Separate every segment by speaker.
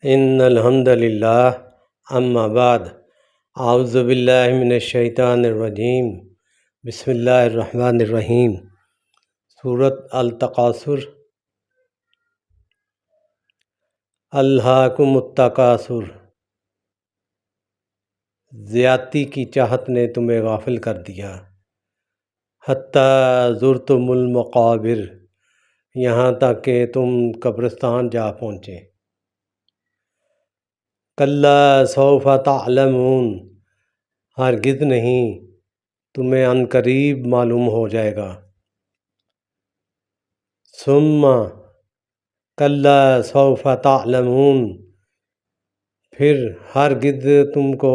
Speaker 1: ان الحمد للہ اما بعد اعوذ باللہ من الشیطان الرجیم بسم اللہ الرحمن الرحیم۔ سورۃ التکاثر۔ الہاکم التکاثر، زیادتی کی چاہت نے تمہیں غافل کر دیا۔ حتیٰ زرتم المقابر، یہاں تک کہ تم قبرستان جا پہنچے۔ کلا سوف تعلمون، ہرگز نہیں، تمہیں عنقریب معلوم ہو جائے گا۔ ثم کلا سوف تعلمون، پھر ہرگز تم کو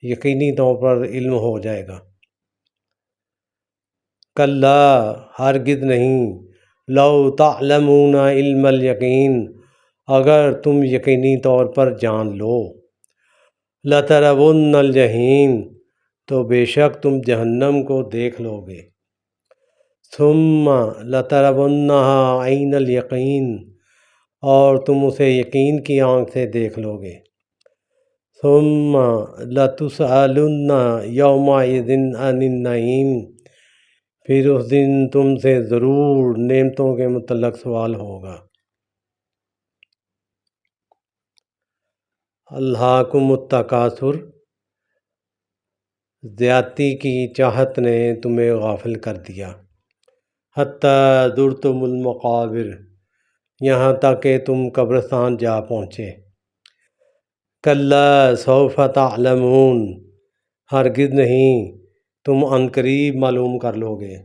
Speaker 1: یقینی طور پر علم ہو جائے گا۔ کلا، ہرگز نہیں، لو تعلمون علم الیقین، اگر تم یقینی طور پر جان لو، لترون الجحیم، تو بے شک تم جہنم کو دیکھ لو گے۔ ثم لترونہا عین الیقین، اور تم اسے یقین کی آنکھ سے دیکھ لو گے۔ ثم لتسألن یومئذ عن النعیم، پھر اس دن تم سے ضرور نعمتوں کے متعلق سوال ہوگا۔ الہاکم التکاثر، زیادتی کی چاہت نے تمہیں غافل کر دیا۔ حتیٰ زرتم المقابر، یہاں تک کہ تم قبرستان جا پہنچے۔ کلا سوف تعلمون، ہرگز نہیں، تم عنقریب معلوم کر لو گے۔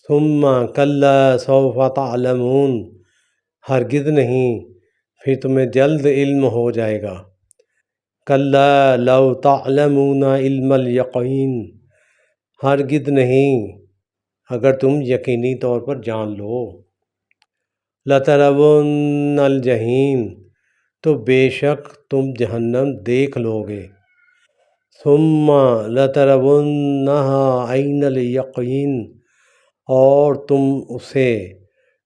Speaker 1: ثم کلا سوف تعلمون، ہرگز نہیں، پھر تمہیں جلد علم ہو جائے گا۔ کلا لو تعلمون علم الیقین، ہرگز نہیں، اگر تم یقینی طور پر جان لو، لترون الجحیم، تو بے شک تم جہنم دیکھ لو گے۔ ثم لترونہا عین الیقین، اور تم اسے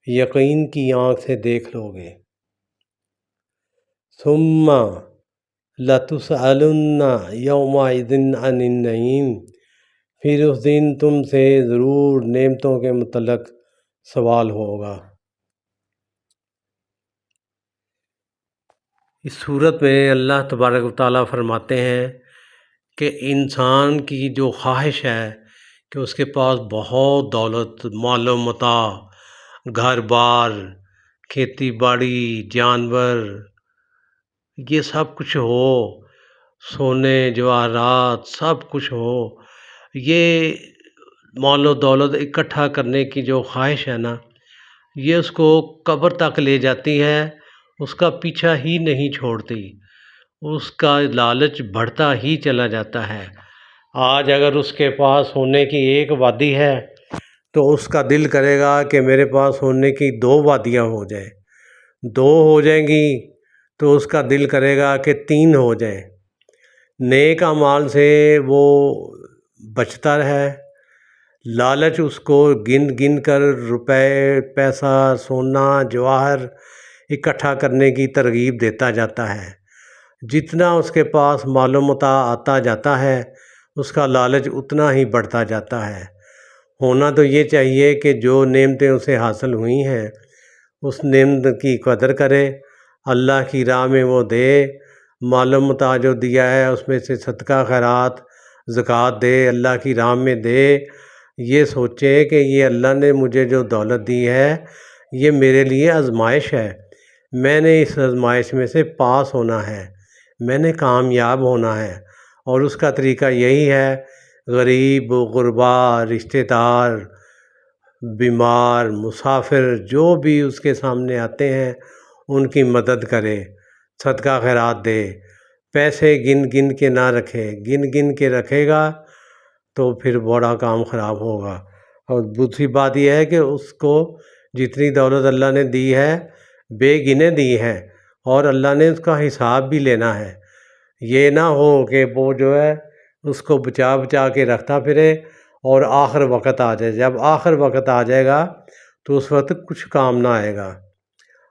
Speaker 1: یقین کی آنکھ سے دیکھ لو گے۔ ثم لتسألن یومئذ عن النعیم، پھر اس دن تم سے ضرور نعمتوں کے متعلق سوال ہوگا۔ اس صورت میں اللہ تبارک و تعالیٰ فرماتے ہیں کہ انسان کی جو خواہش ہے کہ اس کے پاس بہت دولت، مال و متاع، گھر بار، کھیتی باڑی، جانور، یہ سب کچھ ہو، سونے جواہرات سب کچھ ہو، یہ مال و دولت اکٹھا کرنے کی جو خواہش ہے نا، یہ اس کو قبر تک لے جاتی ہے، اس کا پیچھا ہی نہیں چھوڑتی، اس کا لالچ بڑھتا ہی چلا جاتا ہے۔ آج اگر اس کے پاس سونے کی ایک وادی ہے تو اس کا دل کرے گا کہ میرے پاس سونے کی 2 وادیاں ہو جائیں، 2 ہو جائیں گی تو اس کا دل کرے گا کہ 3 ہو جائیں۔ نیک اعمال سے وہ بچتا ہے، لالچ اس کو گن گن کر روپے، پیسہ، سونا، جواہر اکٹھا کرنے کی ترغیب دیتا جاتا ہے۔ جتنا اس کے پاس مال و متاع آتا جاتا ہے، اس کا لالچ اتنا ہی بڑھتا جاتا ہے۔ ہونا تو یہ چاہیے کہ جو نعمتیں اسے حاصل ہوئی ہیں اس نعمت کی قدر کرے، اللہ کی راہ میں وہ دے، مال و متاع جو دیا ہے اس میں سے صدقہ خیرات، زکوٰۃ دے، اللہ کی راہ میں دے۔ یہ سوچے کہ یہ اللہ نے مجھے جو دولت دی ہے یہ میرے لیے آزمائش ہے، میں نے اس آزمائش میں سے پاس ہونا ہے، میں نے کامیاب ہونا ہے۔ اور اس کا طریقہ یہی ہے، غریب، غربا، رشتہ دار، بیمار، مسافر، جو بھی اس کے سامنے آتے ہیں ان کی مدد کرے، صدقہ خیرات دے، پیسے گن گن کے نہ رکھے، گن گن کے رکھے گا تو پھر بڑا کام خراب ہوگا۔ اور دوسری بات یہ ہے کہ اس کو جتنی دولت اللہ نے دی ہے بے گنے دی ہے، اور اللہ نے اس کا حساب بھی لینا ہے۔ یہ نہ ہو کہ وہ جو ہے اس کو بچا بچا کے رکھتا پھرے اور آخر وقت آ جائے، جب آخر وقت آ جائے گا تو اس وقت کچھ کام نہ آئے گا۔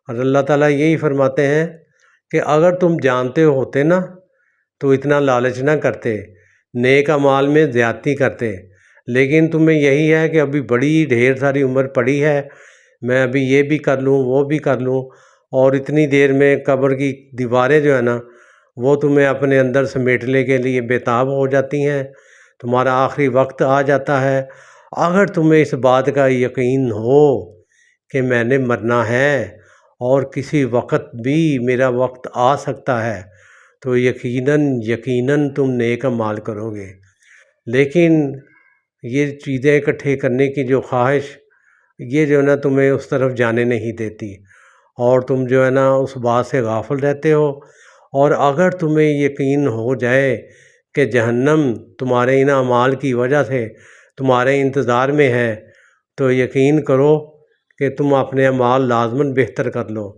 Speaker 1: اور اللہ تعالیٰ یہی فرماتے ہیں کہ اگر تم جانتے ہوتے نا تو اتنا لالچ نہ کرتے، نیک اعمال میں زیادتی کرتے، لیکن تمہیں یہی ہے کہ ابھی بڑی ڈھیر ساری عمر پڑی ہے، میں ابھی یہ بھی کر لوں وہ بھی کر لوں، اور اتنی دیر میں قبر کی دیواریں جو ہے نا وہ تمہیں اپنے اندر سمیٹنے کے لیے بےتاب ہو جاتی ہیں، تمہارا آخری وقت آ جاتا ہے۔ اگر تمہیں اس بات کا یقین ہو کہ میں نے مرنا ہے اور کسی وقت بھی میرا وقت آ سکتا ہے تو یقیناً تم نیک اعمال کرو گے، لیکن یہ چیزیں اکٹھے کرنے کی جو خواہش، یہ جو ہے نا تمہیں اس طرف جانے نہیں دیتی، اور تم جو ہے نا اس بات سے غافل رہتے ہو۔ اور اگر تمہیں یقین ہو جائے کہ جہنم تمہارے ان اعمال کی وجہ سے تمہارے انتظار میں ہے، تو یقین کرو کہ تم اپنے اعمال لازماً بہتر کر لو۔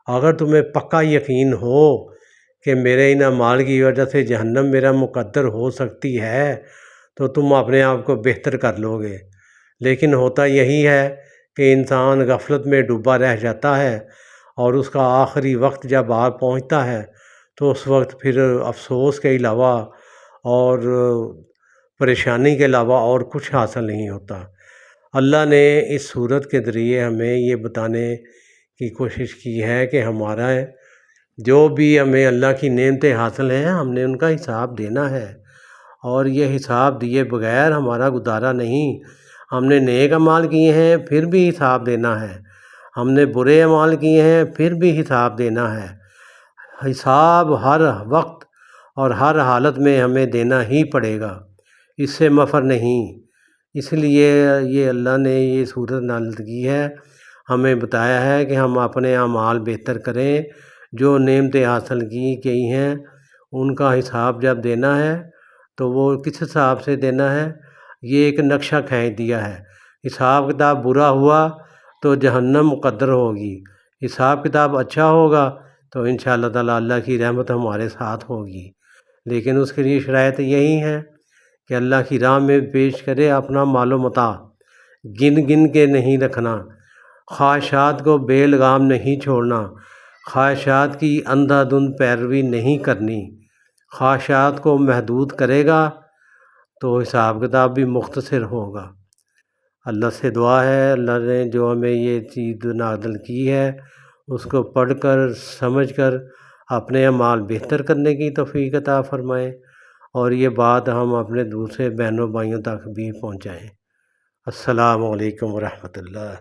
Speaker 1: اگر تمہیں پکا یقین ہو کہ میرے ان اعمال کی وجہ سے جہنم میرا مقدر ہو سکتی ہے تو تم اپنے آپ کو بہتر کر لو گے، لیکن ہوتا یہی ہے کہ انسان غفلت میں ڈوبا رہ جاتا ہے، اور اس کا آخری وقت جب آ پہنچتا ہے تو اس وقت پھر افسوس کے علاوہ اور پریشانی کے علاوہ اور کچھ حاصل نہیں ہوتا۔ اللہ نے اس صورت کے ذریعے ہمیں یہ بتانے کی کوشش کی ہے کہ ہمارا جو بھی ہمیں اللہ کی نعمتیں حاصل ہیں ہم نے ان کا حساب دینا ہے، اور یہ حساب دیے بغیر ہمارا گزارا نہیں۔ ہم نے نیک اعمال کیے ہیں پھر بھی حساب دینا ہے، ہم نے برے اعمال کیے ہیں پھر بھی حساب دینا ہے۔ حساب ہر وقت اور ہر حالت میں ہمیں دینا ہی پڑے گا، اس سے مفر نہیں۔ اس لیے یہ اللہ نے یہ صورت نازل کی ہے، ہمیں بتایا ہے کہ ہم اپنے اعمال بہتر کریں، جو نعمتیں حاصل کی گئی ہیں ان کا حساب جب دینا ہے تو وہ کس حساب سے دینا ہے، یہ ایک نقشہ کھینچ دیا ہے۔ حساب کتاب برا ہوا تو جہنم مقدر ہوگی، حساب کتاب اچھا ہوگا تو انشاءاللہ تعالیٰ اللہ کی رحمت ہمارے ساتھ ہوگی، لیکن اس کے لیے شرائط یہی ہے کہ اللہ کی راہ میں پیش کرے اپنا مال و متاع، گن گن کے نہیں رکھنا، خواہشات کو بے لگام نہیں چھوڑنا، خواہشات کی اندھا دھند پیروی نہیں کرنی۔ خواہشات کو محدود کرے گا تو حساب کتاب بھی مختصر ہوگا۔ اللہ سے دعا ہے اللہ نے جو ہمیں یہ چیز نازل کی ہے اس کو پڑھ کر سمجھ کر اپنے اعمال بہتر کرنے کی توفیق عطا فرمائے، اور یہ بات ہم اپنے دوسرے بہنوں بھائیوں تک بھی پہنچائیں۔ السلام علیکم ورحمۃ اللہ۔